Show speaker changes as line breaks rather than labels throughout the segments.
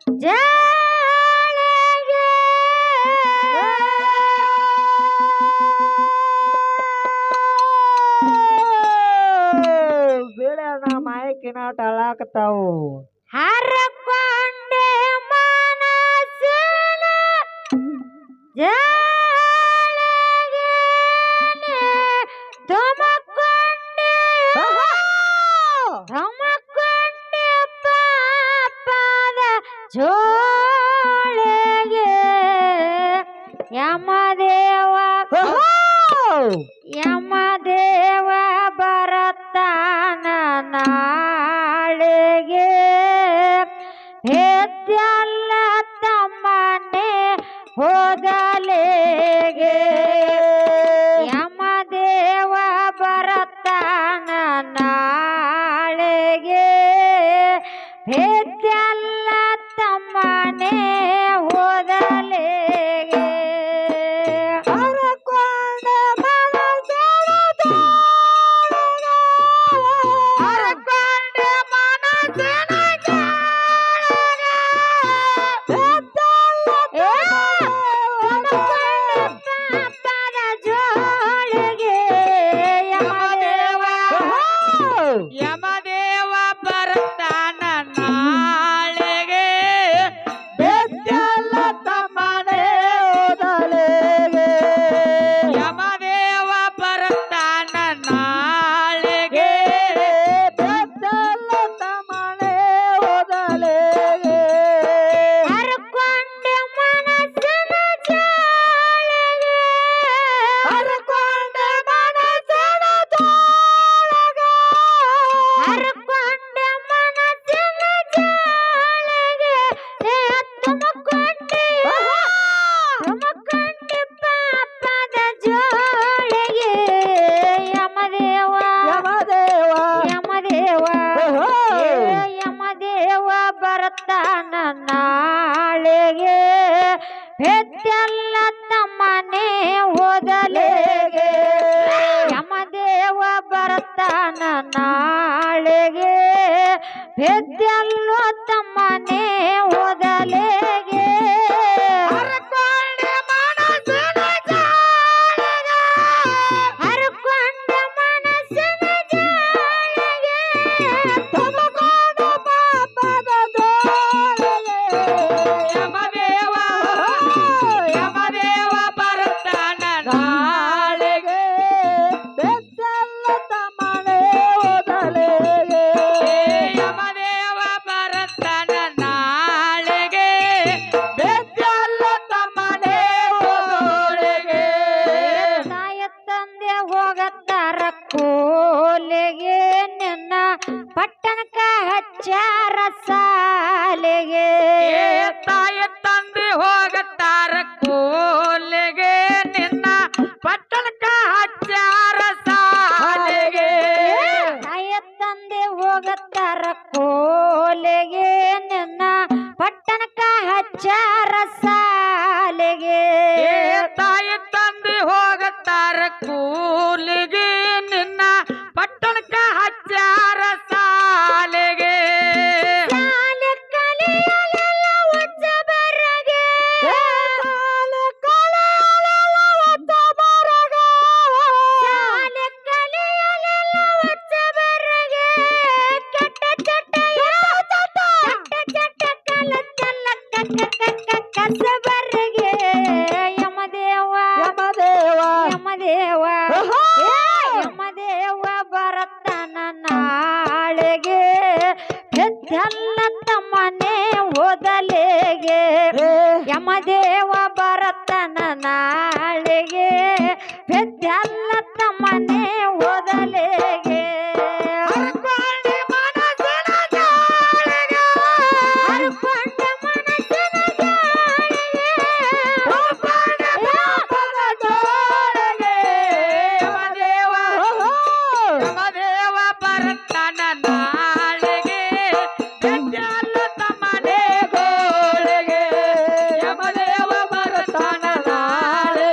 ಜಾಳಿಗೆ
ಬೇಡ ಮಾಯಕಿನ ಟಳಾಕತಾವು
ಹರಕೊಂಡೆ ಮನಸ್ಸಿನ ಜಾಳಿಗೆ ತುಮಕೊಂಡೆ ತುಮಕೊಂಡೆ ಪಾಪದ ಜೋಳಿಗೆ ಯಮದೇವ ಯಮದೇವ ಬರತಾನ ನಾಳೆಗೆ ಹೆದ್ದಲ್ಲ ತಮ್ಮನೆ ಹೋದಲೆಗೆ ಯಮದೇವ ಬರತಾನ ನಾಳೆಗೆ ಹೆದ್ದಲ್ಲ ತಮ್ಮನೆ ಹೋದಲೆಗೆ
ಯಮದೇವ ಬರ್ತಾನ ನಾಳೆಗೆ ಬೆದ್ದಲ್ಲ ತಮ್ಮನೆ ಓದಲೆಗೆ ಯಮದೇವ ಬರ್ತಾನ ನಾಳೆಗೆ ಬೆದ್ದಲ್ಲ ತಮ್ಮನೆ ಓದಲೆಗೆ
ಹರಕೊಂಡೆ ಮನಸ್ಸಿನ ಜಾಳಿಗೆ
ಹರಕೊಂಡೆ ಮನಸ್ಸಿನ ತೋಳಗ
ಹರಕೊಂಡೆ ಮನಸ್ಸಿನ ಜಾಳಿಗೆ ತುಮಕೊಂಡೆ ತುಮಕೊಂಡೆ ಪಾಪದ ಜೋಳಿಗೆ ಯಮದೇವ
ಯಮದೇವ
ಯಮದೇವ ಯಮದೇವ ಬರತಾನ ನಾಳೆಗೆ ಹೆದ್ದಲ್ಲ ತಮ್ಮನೆ ಓದಲೆಗೆ ಯಮದೇವ ಬರತಾನ ನಾಳೆಗೆ ಹೆದ್ದಲ್ಲ ತಮ್ಮನೆ ಓದಲೆಗೆ
ಹರಕೊಂಡೆ ಮನಸ್ಸಿನ ಜಾಳಿಗ
ಹರಕೊಂಡೆ ಮನಸ್ಸಿನ ಜಾಳಿಗೆ
ತುಮಕೊಂಡು ಪಾಪದ ಜೋಳಿಗೆ ಯಮದೇವ ಯಮದೇವ ಬರ್ತಾನ ನಾಳೆಗೆ ಬೆದ್ದಲ್ಲ ತಮ್ಮನೆ ಓದಲೆಗೆ ಯಮದೇವ ಬರ್ತಾನ ನಾಳೆಗೆ ಬೆದ್ದಲ್ಲ ತಮ್ಮನೆ ಓದಲೆಗೆ
ತಾಯ ತಂದೆ ಹೋಗತ್ತಾರ ಕೋಲೆಗೆ ನಿನ್ನ ಪಟ್ಟಣಕ ಹಚ್ಚಾರ ಸಾಲೆಗೆ
ತಾಯ ತಂದೆ ಹೋಗತ್ತಾರ ಕೋಲೆಗೆ ನಿನ್ನ ಪಟ್ಟಣಕ ಹಚ್ಚಾರ ಸಾಲೆಗೆ
ತಾಯ ತಂದೆ ಹೋಗತ್ತಾರ ಕೋಲೆಗೆ ನಿನ್ನ ಪಟ್ಟಣಕ ಹಚ್ಚಾರ ಸಾಲೆಗೆ
ತಾಯ ತಂದೆ ಹೋಗತ್ತಾರ ಕೂಲಿಗೆ ನಿನ್ನ ಪಟ್ಟಣಕ ಹಚ್ಚಾರ ಸಾಲೆಗೆ
ಸಾಲೆ ಕಲಿಯಲೆಲ್ಲ ಒಚ್ಚ ಬರಗೆ ಸಾಲೆ ಕಲಿಯಲೆಲ್ಲ ಒಚ್ಚ ಬರಗೆ ಕೆಟ್ಟ ಚಟ್ಟ ಕೆಟ್ಟ ಕಲ ಚಲ್ಲ ಕಸ ಬರಗೆ ಯಮದೇವ
ಯಮದೇವ
ಯಮದೇವ ಯಮದೇವ ಬರತನ ನಾಳೆಗೆ ಹೆದ್ದಲ್ಲ ತಮ್ಮನೆ ಓದಲೆಗೆ ಯಮದೇವ ಬರತನ ನಾಳೆಗೆ ಹೆದ್ದಲ್ಲ ತಮ್ಮನೆ ಓದಲೆಗೆ
ಹರಕೊಂಡೆ ಮನಸ್ಸಿನ ಜಾಳಿಗ
ಹರಕೊಂಡೆ ಮನಸ್ಸಿನ ಜಾಳಿಗೆ
ತುಮಕೊಂಡೆ ಪಾಪದ ಜೋಳಿಗೆ ಯಮದೇವ ಯಮದೇವ ಬರ್ತಾನ ನಾಳೆಗೆ ಬೆದ್ದಲ್ಲ ತಮ್ಮನೆ ಗೋಳಿಗೆ ಯಮದೇವ ಬರ್ತಾನ ನಾಳೆಗೆ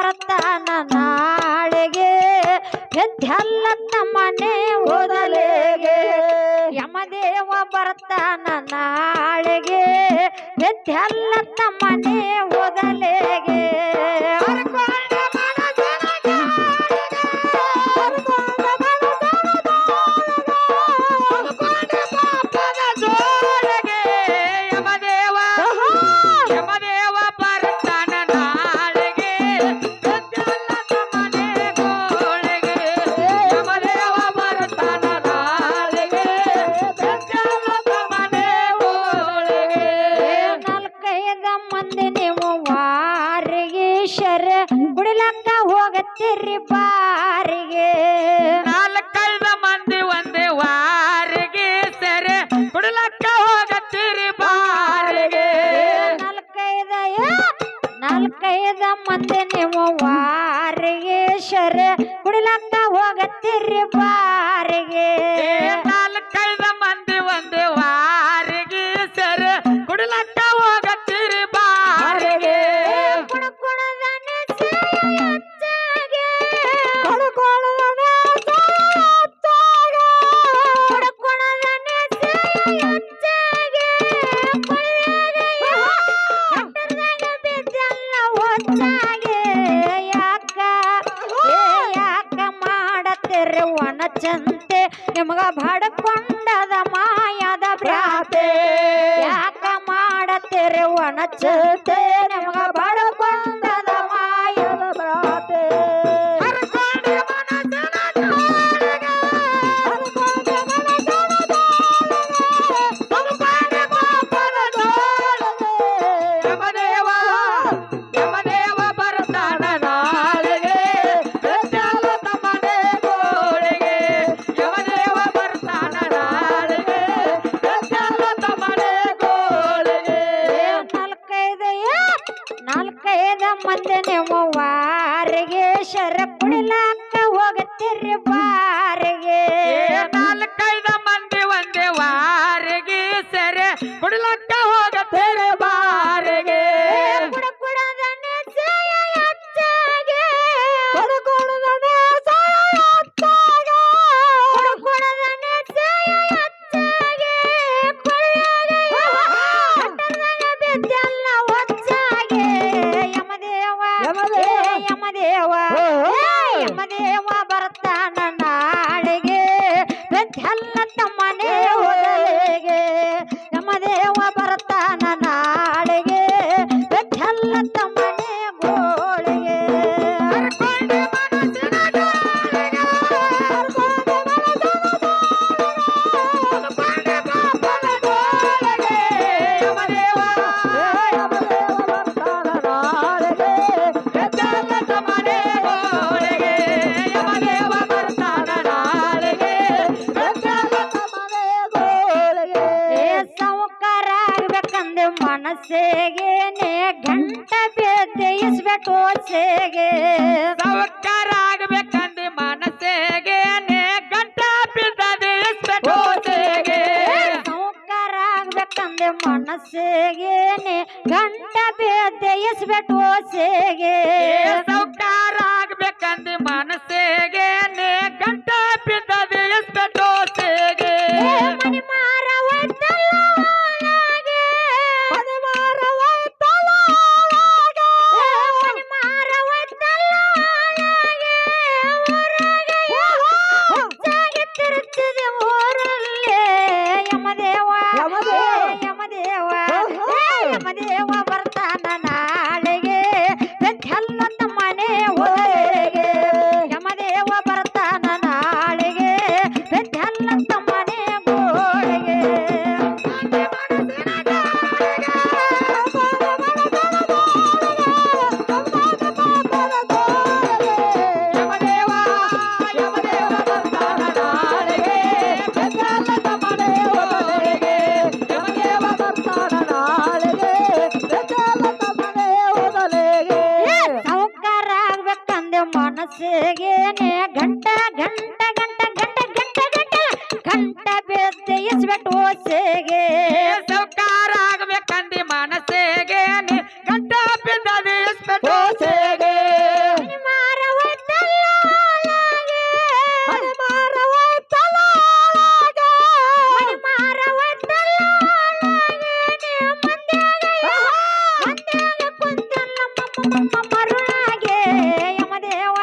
ಬರ್ತಾನ ನಾಳೆಗೆ ಎದ್ದೆಲ್ಲತ್ತ ಮನೆ ಓದಲೇಗೆ ಯಮದೇವ ಬರ್ತಾನ ನಾಳೆಗೆ ಎದ್ದೆಲ್ಲತ್ತ ಮನೆ ಓದಲೇಗೆ ಕುಡಿಲಕ್ಕ ಹೋಗತ್ತಿರಿ ಬಾರಿಗೆ
ನಾಲ್ಕೈದು ಮಂದಿ ಒಂದೇ ವಾರಿಗೆ ಸೆರೆ ಕುಡಿಲಕ್ಕ ಹೋಗತ್ತಿರಿ ಬಾರಿಗೆ
ನಾಲ್ಕೈದು ಮಂದಿ ನೀವು ವಾರಿಗೆ ಶರೆ ಕುಡಿಲಕ್ಕ ಹೋಗತ್ತಿರಿ ಬಾರಿಗೆ
ನಾಲ್ಕೈದು ಮಂದಿ ಒಂದೇ ವಾರಿಗೆ ಸೆರೆ ಕುಡಿಲಕ್ಕ ಹೋಗತ್ತಿರಿ ಬಾರಿಗೆ
ಚಂತೆ ನಿಮಗ ಬಡ್ಕೊಂಡದ ಮಾಯದ ಭ್ರಾತೆ ಯಾಕ ಮಾಡತ್ತೀರಿ ಒಣಚಂತೆ ನಿಮಗ ಬಡ್ಕೊಂಡದ ಮಾಯದ ಭ್ರಾತೆ ಮಂದಿ ನೀವು ವಾರಿಗೆ ಶರ ಕುಡಿಲಾಕ ಹೋಗತ್ತಿರಿ ಬಾರಿಗೆ
ನಾಲ್ಕೈದು ಮಂದಿ ಒಂದೇ ವಾರಿಗೆ ಸೆರೆ ಕುಡಿಲಕ್ಕ ಹೋಗತ್ತಿರಿ ಬಾರಿಗೆ
ಯಮದೇವ ಬರ್ತಾನ ನಾಳೆಗೆ ಬೆದ್ದೆಲ್ಲತ್ತ ಮನೆ ಓದಲೆಗೆ ಯಮದೇವ ಬರ್ತಾನ ನಾಳೆಗೆ ಬೆದ್ದೆಲ್ಲತ್ತ ಮನೆ ಗೋಳಿಗೆ ಮನಸ್ಸಿಗೆ ಗಂಟ ಬೇಯಿಸ್ಬೇಕು ಓಸೆಗೆ
ಸೌಕಾರ ಆಗ್ಬೇಕಂದ್ರೆ ಮನಸ್ಸಿಗೆ ಗಂಟ ಬಿದ್ದದಿಸ್ಬೇಕು ಓಸೆಗೆ
ಸೌಕಾರ ಆಗ್ಬೇಕಂದ್ರೆ ಮನಸ್ಸಿಗೆ ಗಂಟ ಬೇಯಿಸ್ಬೇಕು ಓಸೆಗೆ
ಸೌಕಾರ ಆಗ್ಬೇಕಂದ್ರೆ ಮನಸ್ಸಿಗೆ ಗಂಟ ಬಿದ್ದದಿಸ್ಬೇಕು ಓಸೆಗೆ
ಮನಿ ಮಾರ ಯಮದೇವ ಬರ್ತಾನ ನಾಳೆಗೆ ಬೆದ್ದೆಲ್ಲತ್ತ ಮನೆ ಓದಲೆಗೆ ಯಮದೇವ ಬರ್ತಾನ ನಾಳೆಗೆ ಬೆದ್ದೆಲ್ಲತ್ತ ಮನೆ ಗೋಳಿಗೆ ಮರುಳಾಗೆ ಯಮದೇವ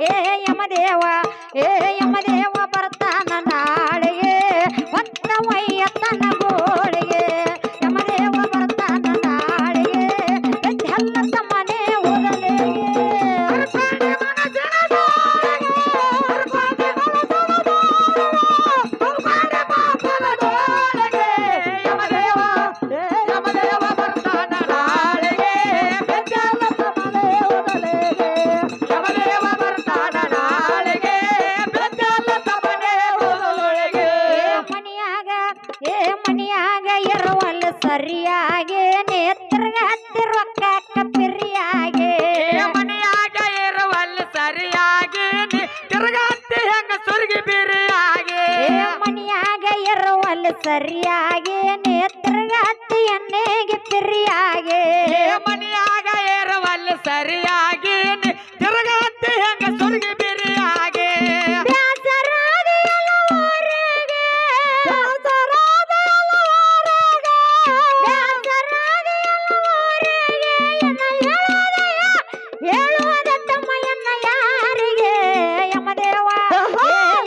ಏ ಯಮದೇವ ಏ ಯಮದೇವ ಬರ್ತಾನ ನಾಳೆಗೆ ಹೊತ್ತ ವೈಯತ್ತನ ಗೋಳಿಗೆ ಯಮದೇವ ಬರ್ತಾನ ನಾಳೆಗೆ ಬೆದ್ದೆಲ್ಲದ ಮನೆ ಓದಲೆಗೆ ಮನಿಯಾಗ ಇರುವಲ್ಲ ಸರಿಯಾಗಿ ನೇತ್ರಗ ಹತ್ತಿರೊಕ್ಕ ಪಿರಿಯಾಗೆ
ಮನೆಯಾಗ ಇರುವಲ್ಲ ಸರಿಯಾಗಿ ತಿರುಗತ್ತಿ ಹೆಂಗ ಸುರ್ಗಿ ಬಿರಿಯಾಗಿ
ಮನಿಯಾಗ ಇರುವಲ್ಲ ಸರಿಯಾಗಿ ನೇತ್ರಗ ಹತ್ತಿ ಎಣ್ಣೆಗೆ ಪಿರಿಯಾಗೆ
ಮನೆಯಾಗ ಇರುವಲ್ಲ ಸರಿಯಾಗಿ ತಿರುಗತ್ತಿ ಹೆಂಗ ಸುರ್ಗಿ ಬಿರಿಯಾಗಿ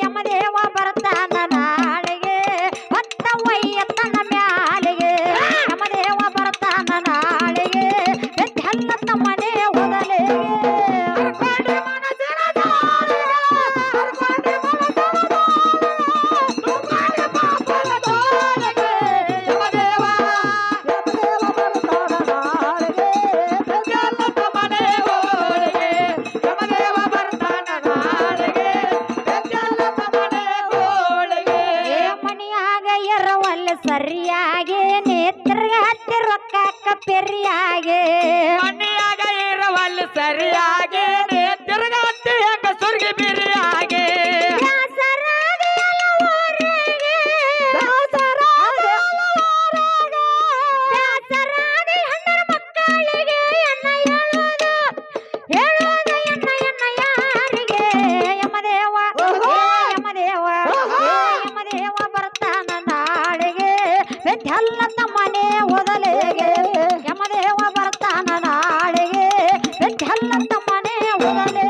ಯಮದೇವ ಬರ್ತಾನ ನಾಳೆಗೆ ಹೊತ್ತ ವೈಯತ್ತನ ಮ್ಯಾಲೆಗೆ ಯಮದೇವ ಬರ್ತಾನ ನಾಳೆಗೆ ಬೆದ್ದೆಲ್ಲದ ಮನೆ ಓದಲೆಗೆ ಸರಿಯಾಗಿ ನೇತ್ರಗ ಹತ್ತಿರೊಕ್ಕ ಪೆರಿಯಾಗೆ
ಮನೆಯಾಗ ಇರುವಲ್ಲ ಸರಿಯಾಗಿ ತಿರುಗತ್ತಿ ಹೆಂಗ ಸುರ್ಗಿ ಬಿರಿಯಾಗಿ
ಬೆದ್ದೆಲ್ಲದ ಮನೆ ಓದಲೆಗೆ ಯಮದೇವ ಬರ್ತಾನ ನಾಳೆಗೆ ಬೆದ್ದೆಲ್ಲದ ಮನೆ ಓದಲೆಗೆ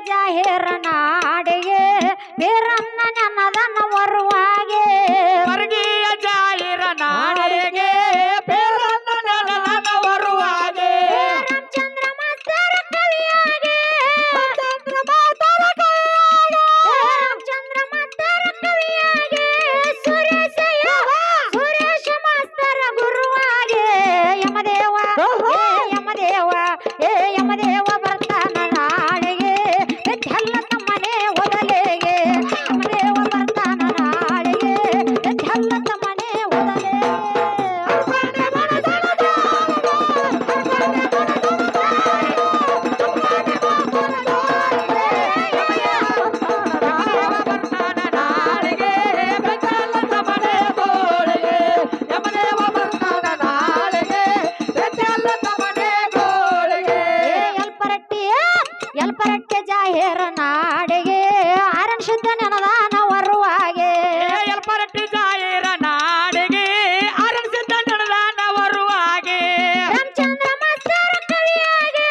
ಜಾಹೇರ ನಾಡಿಗೆ ಬೀರನ್ನ ನೆನದನ ವರುವಾಗೆ
ವರ್ಗೀಯ ಜಾಹಿರ ನಾಡಿಗೆ ಬೀರನ್ನ ನೆನದನ ವರುವಾಗೆ
ರಾಮಚಂದ್ರ ಮಾಸ್ತರ ಕವಿಯಾಗೆ ರಾಮಚಂದ್ರ ಮಾಸ್ತರ ಕವಿಯಾಗೆ ಸುರೇಶ ಮಾಸ್ತರ ಗುರುವಾಗೆ ಯಮದೇವ ಏ ಯಮದೇವ ಬರ್ತಾನ ನಾಳೆಗೆ ಬೆದ್ದೆಲ್ಲದ ಮನೆ ಓದಲೆಗೆ ಯಮದೇವ ಬರ್ತಾನ ನಾಳೆಗೆ ಬೆದ್ದೆಲ್ಲದ ಮನೆ ಓದಲೆಗೆ ಯಲ್ಪರಟ್ಟೆ ಜಾಹೇರ ನಾಡಿಗೆ ಆರನ್ ಶುದ್ಧ ನೆನದಾನ ವರುವಾಗೆ
ಯಲ್ಪರಟ್ಟಿ ಜಾಹಿರ ನಾಡಿಗೆ ಅರಣ ಸಿದ್ಧ ನೆನದಾನ ವರುವಾಗೆ
ರಾಮಚಂದ್ರ ಮಾಸ್ತರ ಕವಿಯಾಗೆ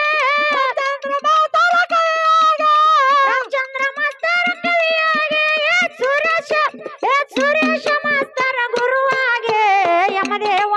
ರಾಮಚಂದ್ರ ಮಾಸ್ತರ ಕವಿಯಾಗೆ ಸುರೇಶ ಮಾಸ್ತರ ಗುರುವಾಗೆ ಯಮದೇವ